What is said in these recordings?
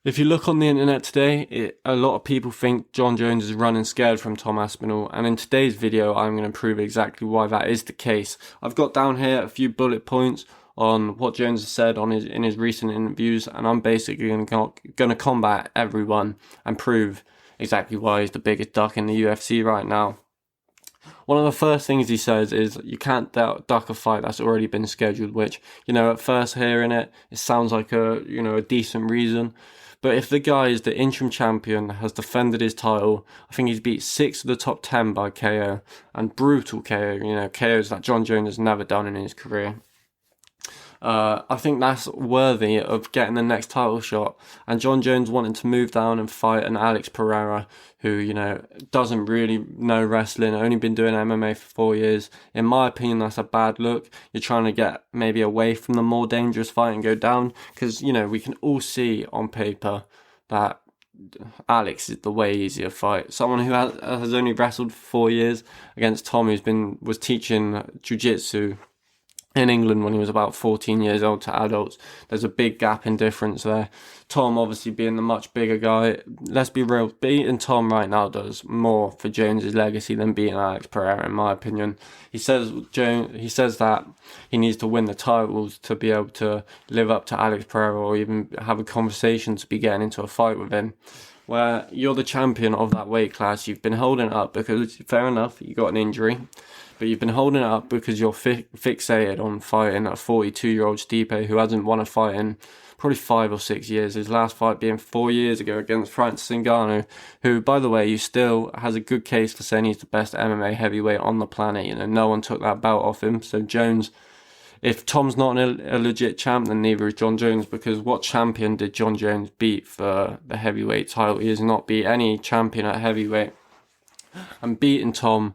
If you look on the internet today, a lot of people think Jon Jones is running scared from Tom Aspinall, and in today's video I'm going to prove exactly why that is the case. I've got down here a few bullet points on what Jones has said in his recent interviews, and I'm basically going to combat everyone and prove exactly why he's the biggest duck in the UFC right now. One of the first things he says is you can't duck a fight that's already been scheduled, which, at first hearing it sounds like a decent reason. But if the guy is the interim champion, has defended his title, I think he's beat 6 of the top 10 by KO, and brutal KO, KOs that Jon Jones has never done in his career. I think that's worthy of getting the next title shot. And Jon Jones wanted to move down and fight an Alex Pereira who, doesn't really know wrestling, only been doing MMA for 4 years. In my opinion, that's a bad look. You're trying to get maybe away from the more dangerous fight and go down, because, we can all see on paper that Alex is the way easier fight. Someone who has only wrestled for 4 years against Tom, was teaching jiu-jitsu in England when he was about 14 years old to adults. There's a big gap in difference there. Tom obviously being the much bigger guy. Let's be real, beating Tom right now does more for Jones's legacy than beating Alex Pereira, in my opinion. He says that he needs to win the titles to be able to live up to Alex Pereira, or even have a conversation to be getting into a fight with him. Where you're the champion of that weight class, you've been holding it up because, fair enough, you got an injury, but you've been holding it up because you're fixated on fighting a 42-year-old Stipe who hasn't won a fight in probably 5 or 6 years. His last fight being 4 years ago against Francis Ngannou, who, by the way, you still has a good case for saying he's the best MMA heavyweight on the planet. No one took that belt off him. So Jones, if Tom's not a legit champ, then neither is Jon Jones, because what champion did Jon Jones beat for the heavyweight title? He has not beat any champion at heavyweight. And beating Tom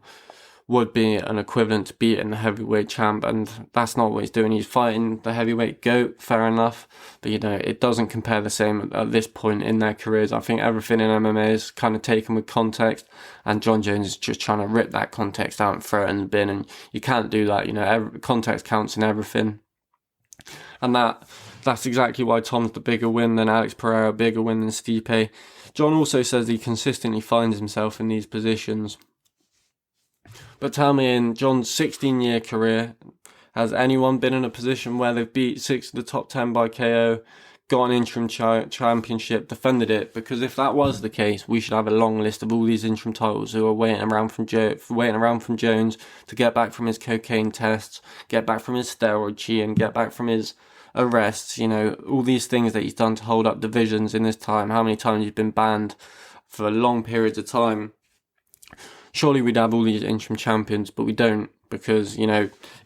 would be an equivalent to beating the heavyweight champ, and that's not what he's doing. He's fighting the heavyweight GOAT, fair enough, but it doesn't compare the same at this point in their careers. I think everything in MMA is kind of taken with context, and Jon Jones is just trying to rip that context out and throw it in the bin, and you can't do that. Every context counts in everything, and that's exactly why Tom's the bigger win than Alex Pereira, bigger win than Stipe. Jon also says he consistently finds himself in these positions. But tell me, in Jon's 16-year career, has anyone been in a position where they've beat 6 of the top 10 by KO, got an interim championship, defended it? Because if that was the case, we should have a long list of all these interim titles who are waiting around from Jones to get back from his cocaine tests, get back from his steroid cheating, get back from his arrests, all these things that he's done to hold up divisions in this time, how many times he's been banned for long periods of time. Surely we'd have all these interim champions, but we don't, because,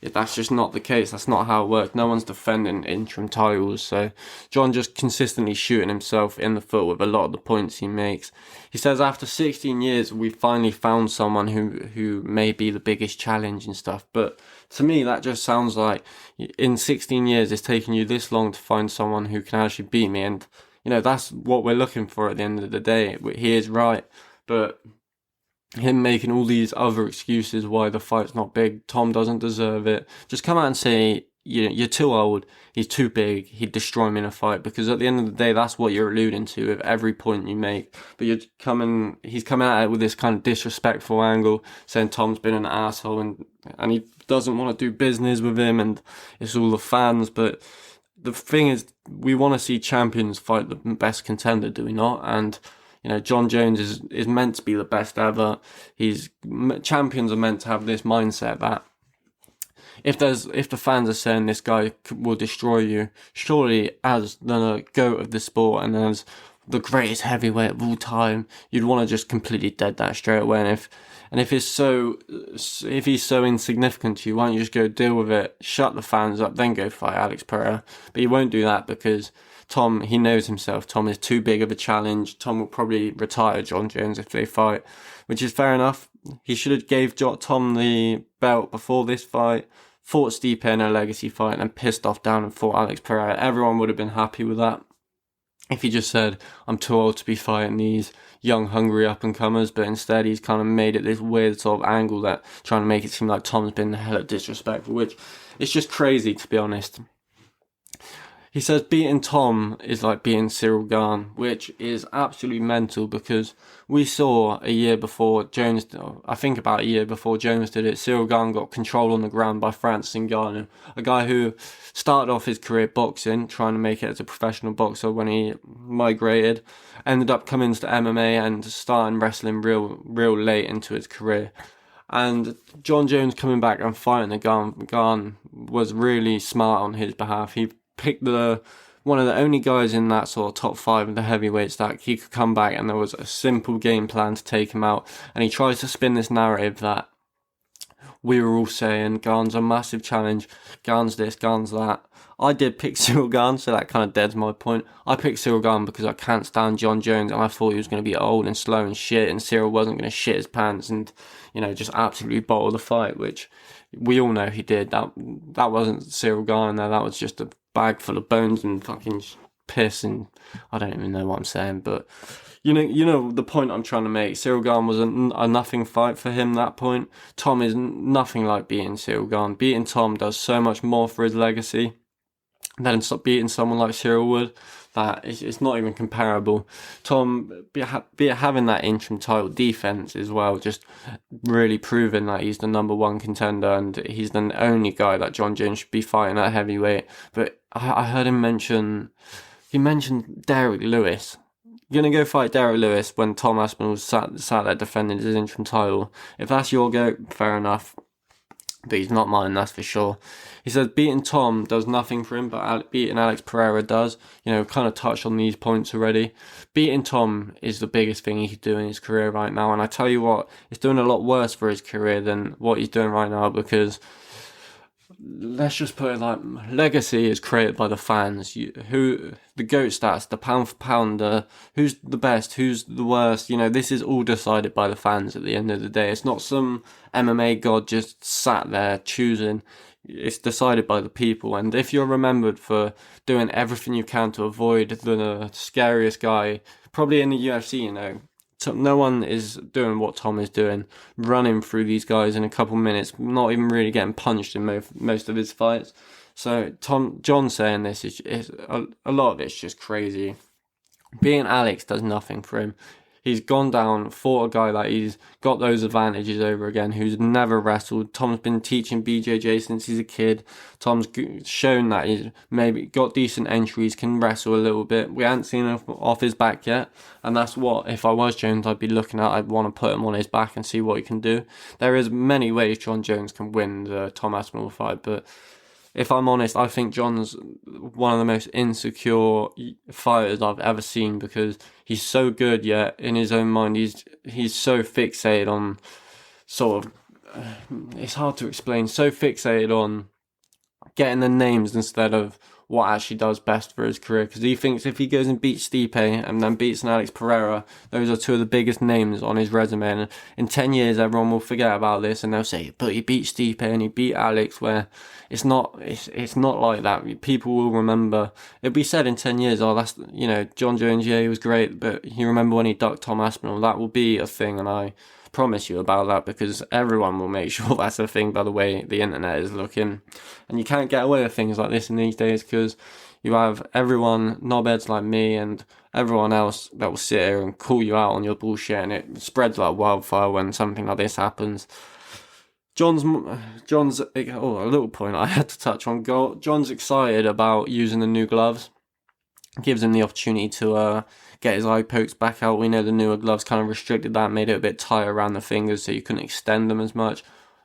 that's just not the case. That's not how it works. No one's defending interim titles. So Jon just consistently shooting himself in the foot with a lot of the points he makes. He says after 16 years, we finally found someone who may be the biggest challenge and stuff. But to me, that just sounds like in 16 years, it's taken you this long to find someone who can actually beat me. And, that's what we're looking for at the end of the day. He is right. But him making all these other excuses why the fight's not big, Tom doesn't deserve it, just come out and say, you're too old, he's too big, he'd destroy me in a fight, because at the end of the day, that's what you're alluding to with every point you make. But he's coming at it with this kind of disrespectful angle, saying Tom's been an asshole and he doesn't want to do business with him, and it's all the fans. But the thing is, we want to see champions fight the best contender, do we not? And Jon Jones is meant to be the best ever. Champions are meant to have this mindset that if the fans are saying this guy will destroy you, surely as the GOAT of the sport and as the greatest heavyweight of all time, you'd want to just completely dead that straight away. And if he's so insignificant to you, why don't you just go deal with it, shut the fans up, then go fight Alex Pereira? But he won't do that, because Tom, he knows himself. Tom is too big of a challenge. Tom will probably retire Jon Jones if they fight, which is fair enough. He should have gave Tom the belt before this fight, fought Stipe in a legacy fight, and then pissed off down and fought Alex Pereira. Everyone would have been happy with that if he just said, I'm too old to be fighting these young, hungry up-and-comers. But instead, he's kind of made it this weird sort of angle that trying to make it seem like Tom's been hella disrespectful, which is just crazy, to be honest. He says beating Tom is like beating Cyril Gane, which is absolutely mental because we saw a year before Jones, I think about a year before Jones did it, Cyril Gane got control on the ground by Francis Ngannou, a guy who started off his career boxing, trying to make it as a professional boxer when he migrated, ended up coming to MMA and starting wrestling real late into his career. And Jon Jones coming back and fighting the Gane was really smart on his behalf. He picked one of the only guys in that sort of top 5 of the heavyweights that he could come back, and there was a simple game plan to take him out. And he tries to spin this narrative that we were all saying Gane's a massive challenge, Gane's this, Gane's that. I did pick Cyril Gane, so that kind of deads my point. I picked Cyril Gane because I can't stand Jon Jones, and I thought he was going to be old and slow and shit, and Cyril wasn't going to shit his pants and, just absolutely bottle the fight, which we all know he did. That wasn't Cyril Gane there, that was just a bag full of bones and fucking piss, and I don't even know what I'm saying, but you know the point I'm trying to make. Cyril Gane was a nothing fight for him, that point. Tom is nothing like beating Cyril Gane. Beating Tom does so much more for his legacy than beating someone like Cyril would. That it's not even comparable. Tom, having that interim title defense as well, just really proving that he's the number 1 contender and he's the only guy that Jon Jones should be fighting at heavyweight. But I heard him mentioned Derek Lewis. You're going to go fight Derek Lewis when Tom Aspinall sat there defending his interim title. If that's your goat, fair enough. But he's not mine, that's for sure. He says beating Tom does nothing for him, but beating Alex Pereira does. Kind of touched on these points already. Beating Tom is the biggest thing he could do in his career right now. And I tell you what, it's doing a lot worse for his career than what he's doing right now, because let's just put it like, legacy is created by the fans. The GOAT stats, the pound for pound, who's the best, who's the worst, this is all decided by the fans at the end of the day. It's not some MMA god just sat there choosing. It's decided by the people, and if you're remembered for doing everything you can to avoid the scariest guy, probably in the UFC, no one is doing what Tom is doing, running through these guys in a couple minutes, not even really getting punched in most of his fights. So John saying this is a lot of it's just crazy. Being Alex does nothing for him. He's gone down, fought a guy that he's got those advantages over again, who's never wrestled. Tom's been teaching BJJ since he's a kid. Tom's shown that he's maybe got decent entries, can wrestle a little bit. We haven't seen him off his back yet, and that's what, if I was Jones, I'd be looking at. I'd want to put him on his back and see what he can do. There is many ways Jon Jones can win the Tom Aspinall fight, but if I'm honest, I think Jon's one of the most insecure fighters I've ever seen, because he's so good, yet in his own mind he's so fixated on it's hard to explain, so fixated on getting the names instead of what actually does best for his career, because he thinks if he goes and beats Stipe and then beats an Alex Pereira, those are 2 of the biggest names on his resume, and in 10 years everyone will forget about this and they'll say, but he beat Stipe and he beat Alex, where it's not like that. People will remember, it'll be said in 10 years, oh, that's, Jon Jones, yeah, he was great, but you remember when he ducked Tom Aspinall. That will be a thing, and I promise you about that, because everyone will make sure that's a thing by the way the internet is looking. And you can't get away with things like this in these days, because you have everyone, knobheads like me and everyone else, that will sit here and call you out on your bullshit, and it spreads like wildfire when something like this happens. John's a little point I had to touch on. John's excited about using the new gloves. Gives him the opportunity to get his eye pokes back out. We know the newer gloves kind of restricted that, made it a bit tighter around the fingers so you couldn't extend them as much.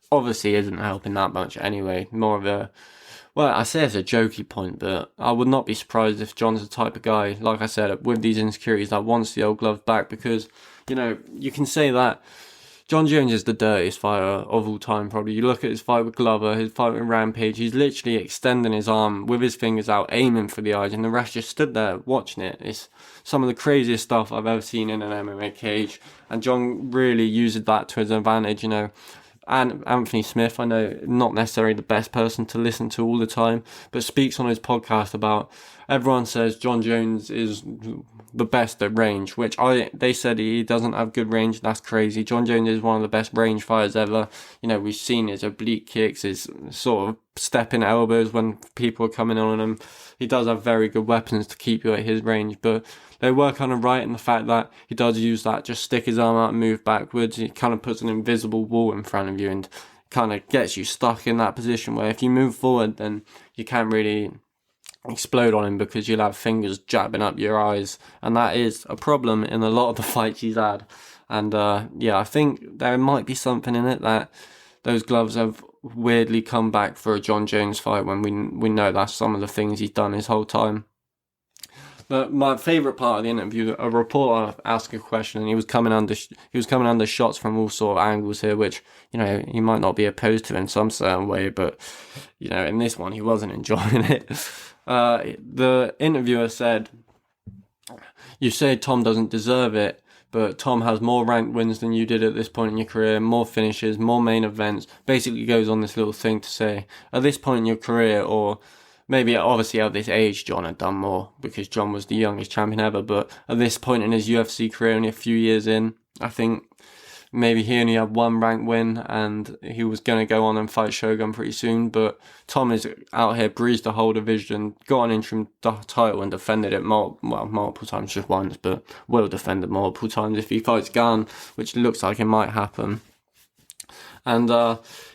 Obviously isn't helping that much anyway. More of a, well, I say it's a jokey point, but I would not be surprised if John's the type of guy, like I said, with these insecurities, that wants the old gloves back, because, you can say that Jon Jones is the dirtiest fighter of all time, probably. You look at his fight with Glover, his fight with Rampage, he's literally extending his arm with his fingers out, aiming for the eyes, and the rest just stood there watching it. It's some of the craziest stuff I've ever seen in an MMA cage, and Jon really uses that to his advantage, And Anthony Smith, I know, not necessarily the best person to listen to all the time, but speaks on his podcast about, everyone says Jon Jones is the best at range, which they said he doesn't have good range. That's crazy. Jon Jones is one of the best range fighters ever. You know, we've seen his oblique kicks, his sort of stepping elbows when people are coming on him. He does have very good weapons to keep you at his range, but they were kind of right in the fact that he does use that, just stick his arm out and move backwards. He kind of puts an invisible wall in front of you and kind of gets you stuck in that position where if you move forward, then you can't really explode on him because you'll have fingers jabbing up your eyes, and that is a problem in a lot of the fights he's had. And yeah, I think there might be something in it that those gloves have weirdly come back for a Jon Jones fight when we know that's some of the things he's done his whole time. But my favourite part of the interview, a reporter asked a question, and he was coming under shots from all sort of angles here, which, you know, he might not be opposed to in some certain way, but, you know, in this one he wasn't enjoying it. The interviewer said, "You say Tom doesn't deserve it, but Tom has more ranked wins than you did at this point in your career, more finishes, more main events." Basically goes on this little thing to say, at this point in your career, or maybe obviously at this age, Jon had done more because Jon was the youngest champion ever, but at this point in his UFC career, only a few years in, I think maybe he only had one ranked win and he was going to go on and fight Shogun pretty soon. But Tom is out here, breezed the whole division, got an interim title and defended it multiple times, just once, but will defend it multiple times if he fights Gan, which looks like it might happen. And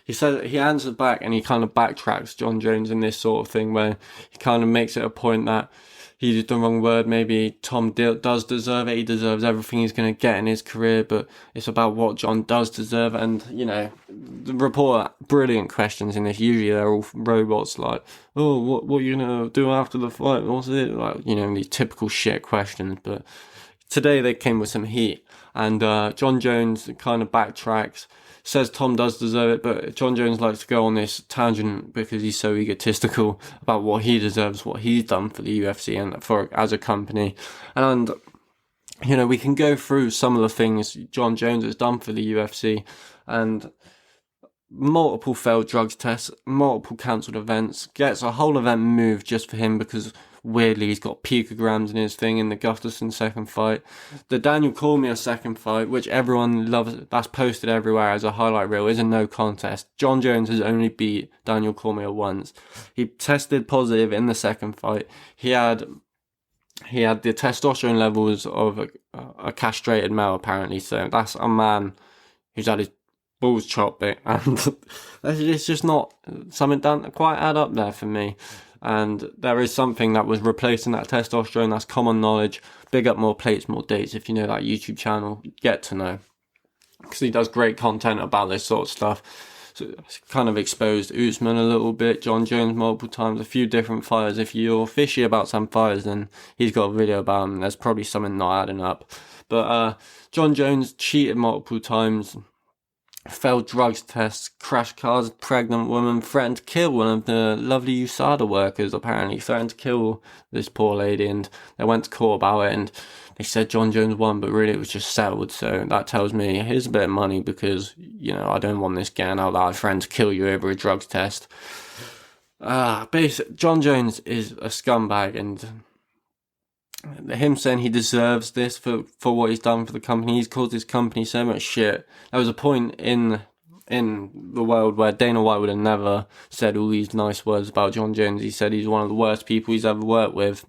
he said, he answered back and he kind of backtracks Jon Jones in this sort of thing where he kind of makes it a point that he used the wrong word. Maybe Tom does deserve it. He deserves everything he's going to get in his career, but it's about what Jon does deserve. And, you know, the reporter, brilliant questions in this. Usually they're all robots like, "Oh, what are you going to do after the fight? What's it?" Like, you know, these typical shit questions. But today they came with some heat. And Jon Jones kind of backtracks, says Tom does deserve it, but Jon Jones likes to go on this tangent because he's so egotistical about what he deserves, what he's done for the UFC and for as a company. And, you know, we can go through some of the things Jon Jones has done for the UFC, and multiple failed drugs tests, multiple cancelled events, gets a whole event moved just for him because weirdly he's got picograms in his thing in the Gustafsson second fight. The Daniel Cormier second fight, which everyone loves, that's posted everywhere as a highlight reel, is a no contest. Jon Jones has only beat Daniel Cormier once. He tested positive in the second fight. He had the testosterone levels of a castrated male, apparently, so that's a man who's had his balls chopped bit, and it's just not something that quite add up there for me. And there is something that was replacing that testosterone, that's common knowledge. Big up More Plates, More Dates, if you know that YouTube channel, get to know, because he does great content about this sort of stuff. So it's kind of exposed Usman a little bit, Jon Jones multiple times, a few different fighters. If you're fishy about some fighters, then he's got a video about them. There's probably something not adding up. But Jon Jones cheated multiple times, failed drugs tests, crashed cars, pregnant woman, threatened to kill one of the lovely USADA workers, apparently. Threatened to kill this poor lady, and they went to court about it, and they said Jon Jones won, but really it was just settled. So that tells me here's a bit of money because, you know, I don't want this getting out that I threatened to kill you over a drugs test. Jon Jones is a scumbag, and him saying he deserves this for what he's done for the company, he's caused his company so much shit. There was a point in the world where Dana White would have never said all these nice words about Jon Jones. He said he's one of the worst people he's ever worked with.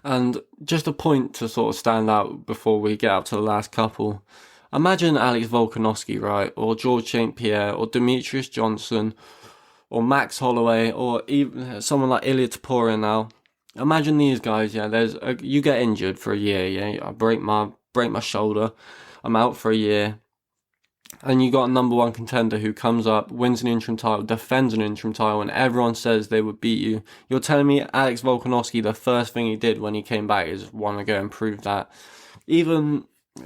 And just a point to sort of stand out before we get up to the last couple. Imagine Alex Volkanovski, right? Or George St. Pierre, or Demetrius Johnson, or Max Holloway, or even someone like Ilya Topuria now. Imagine these guys, yeah, you get injured for a year, yeah, I break my shoulder, I'm out for a year, and you got a number one contender who comes up, wins an interim title, defends an interim title, and everyone says they would beat you. You're telling me Alex Volkanovski, the first thing he did when he came back is want to go and prove that. Even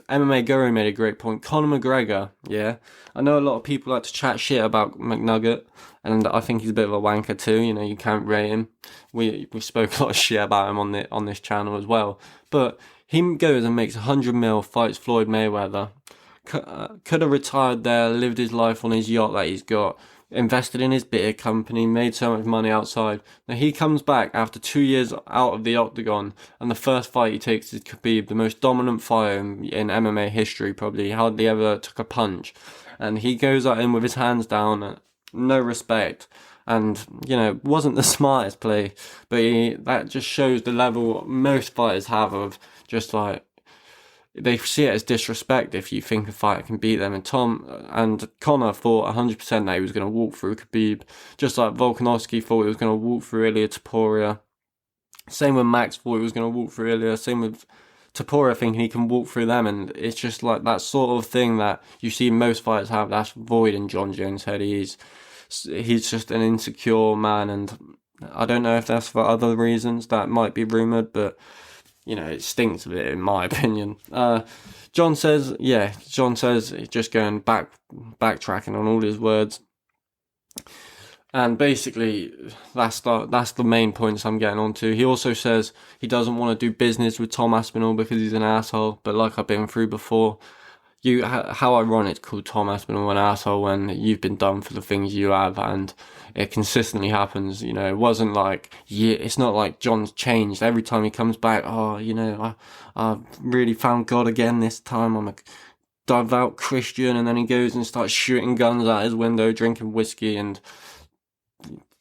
MMA Guru made a great point. Conor McGregor, yeah, I know a lot of people like to chat shit about McNugget, and I think he's a bit of a wanker too. You know, you can't rate him. We spoke a lot of shit about him on this channel as well. But he goes and makes 100 mil, fights Floyd Mayweather. Could have retired there, lived his life on his yacht that he's got, invested in his beer company, made so much money outside. Now he comes back after 2 years out of the octagon, and the first fight he takes is Khabib, the most dominant fighter in MMA history, probably. He hardly ever took a punch. And he goes at him with his hands down, no respect. And, you know, wasn't the smartest play, but that just shows the level most fighters have of just like, they see it as disrespect if you think a fighter can beat them. And Conor thought 100% that he was going to walk through Khabib, just like Volkanovski thought he was going to walk through Ilia Topuria. Same with Max thought he was going to walk through Ilia. Same with Topuria thinking he can walk through them. And it's just like that sort of thing that you see most fighters have. That's void in Jon Jones' head. He's just an insecure man, and I don't know if that's for other reasons that might be rumoured, but you know, it stinks a bit in my opinion. Jon says just going backtracking on all his words. And basically, that's the main points I'm getting onto. He also says he doesn't want to do business with Tom Aspinall because he's an asshole. But like I've been through before, how ironic to call Tom Aspinall an asshole when you've been done for the things you have, and it consistently happens. You know, it wasn't like, it's not like Jon's changed every time he comes back. Oh, you know, I really found God again this time. I'm a devout Christian, and then he goes and starts shooting guns out his window, drinking whiskey, and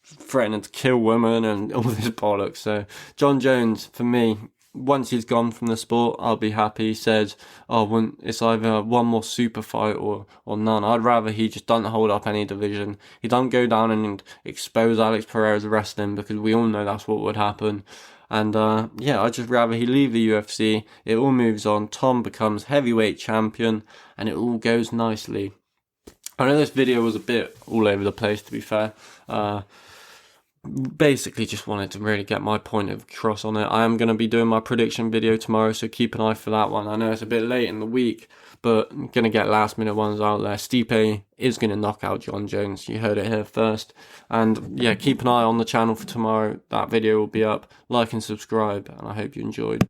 threatening to kill women and all this bollocks. So Jon Jones, for me, once he's gone from the sport, I'll be happy. He said, it's either one more super fight or none. I'd rather he just doesn't hold up any division. He don't go down and expose Alex Pereira's wrestling, because we all know that's what would happen. And I'd just rather he leave the UFC. It all moves on. Tom becomes heavyweight champion, and it all goes nicely. I know this video was a bit all over the place, to be fair. Basically just wanted to really get my point across on it. I am going to be doing my prediction video tomorrow, so keep an eye for that one. I know it's a bit late in the week, but I'm going to get last minute ones out there. Stipe is going to knock out Jon Jones. You heard it here first. And yeah, keep an eye on the channel for tomorrow. That video will be up. Like and subscribe, and I hope you enjoyed.